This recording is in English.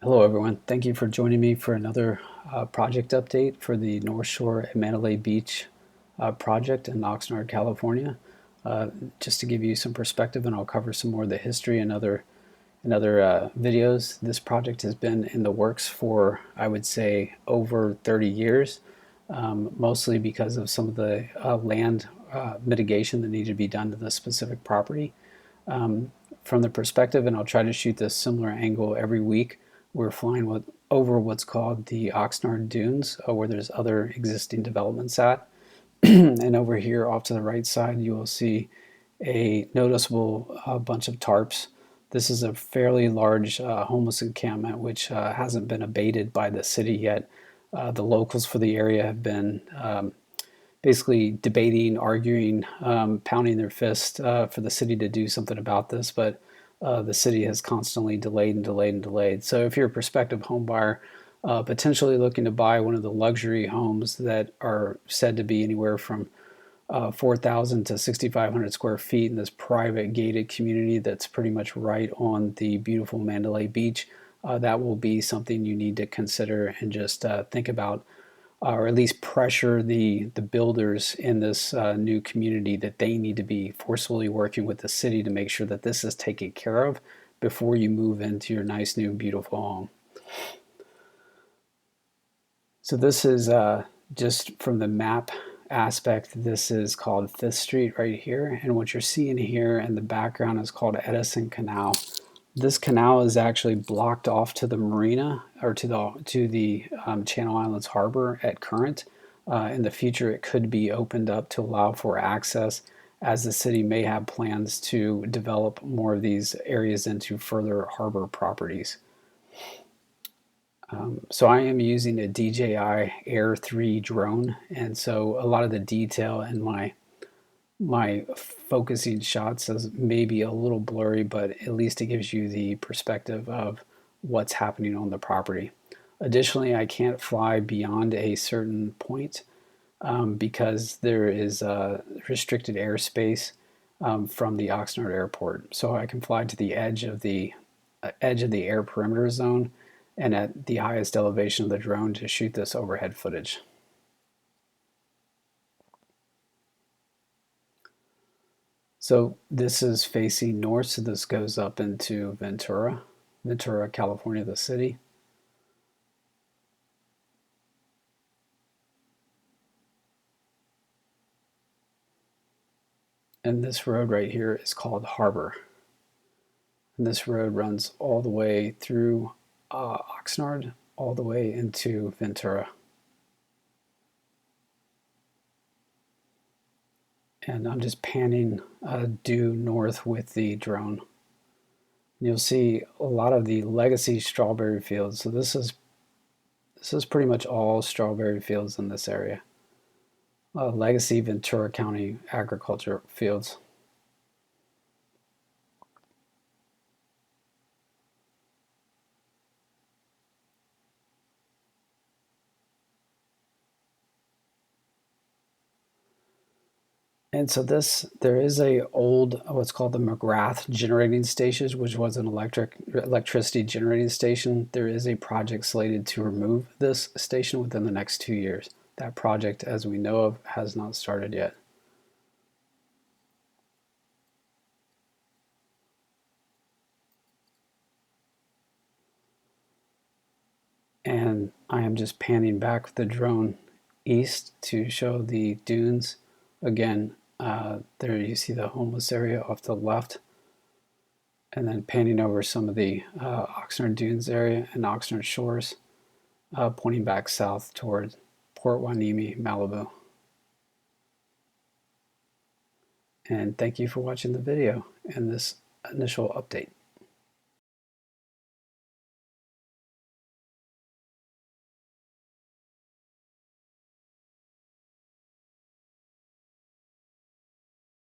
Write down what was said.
Hello, everyone. Thank you for joining me for another project update for the Northshore at Mandalay Beach project in Oxnard, California. Uh, just to give you some perspective, and I'll cover some more of the history and other videos. This project has been in the works for, I would say, over 30 years, mostly because of some of the land mitigation that needed to be done to the specific property. From the perspective, and I'll try to shoot this similar angle every week, we're flying over what's called the Oxnard Dunes, where there's other existing developments at. And over here off to the right side, you will see a noticeable bunch of tarps. This is a fairly large homeless encampment, which hasn't been abated by the city yet. The locals for the area have been basically debating, arguing, pounding their fist for the city to do something about this, but the city has constantly delayed and delayed and delayed. So if you're a prospective home buyer, potentially looking to buy one of the luxury homes that are said to be anywhere from 4,000 to 6,500 square feet in this private gated community that's pretty much right on the beautiful Mandalay Beach, that will be something you need to consider and just think about, or at least pressure the builders in this new community that they need to be forcefully working with the city to make sure that this is taken care of before you move into your nice new beautiful home. So this is just from the map aspect. This is called Fifth Street right here, and what you're seeing here in the background is called Edison Canal. This canal is actually blocked off to the marina, or to the Channel Islands Harbor at current. In the future, it could be opened up to allow for access, as the city may have plans to develop more of these areas into further harbor properties. So I am using a DJI Air 3 drone, and so a lot of the detail in my focusing shots is maybe a little blurry, but at least it gives you the perspective of what's happening on the property. Additionally, I can't fly beyond a certain point because there is restricted airspace from the Oxnard airport. So I can fly to the edge of the air perimeter zone and at the highest elevation of the drone to shoot this overhead footage. So this is facing north, so this goes up into Ventura, California, the city. And this road right here is called Harbor. And this road runs all the way through Oxnard, all the way into Ventura. And I'm just panning due north with the drone. You'll see a lot of the legacy strawberry fields. So this is pretty much all strawberry fields in this area. Legacy Ventura County agriculture fields. And so there is a old, what's called the McGrath generating station, which was an electricity generating station. There is a project slated to remove this station within the next 2 years. That project, as we know of, has not started yet. And I am just panning back with the drone east to show the dunes. Again, there you see the homeless area off to the left, and then panning over some of the Oxnard Dunes area and Oxnard Shores, pointing back south toward Port Hueneme, Malibu. And thank you for watching the video and this initial update.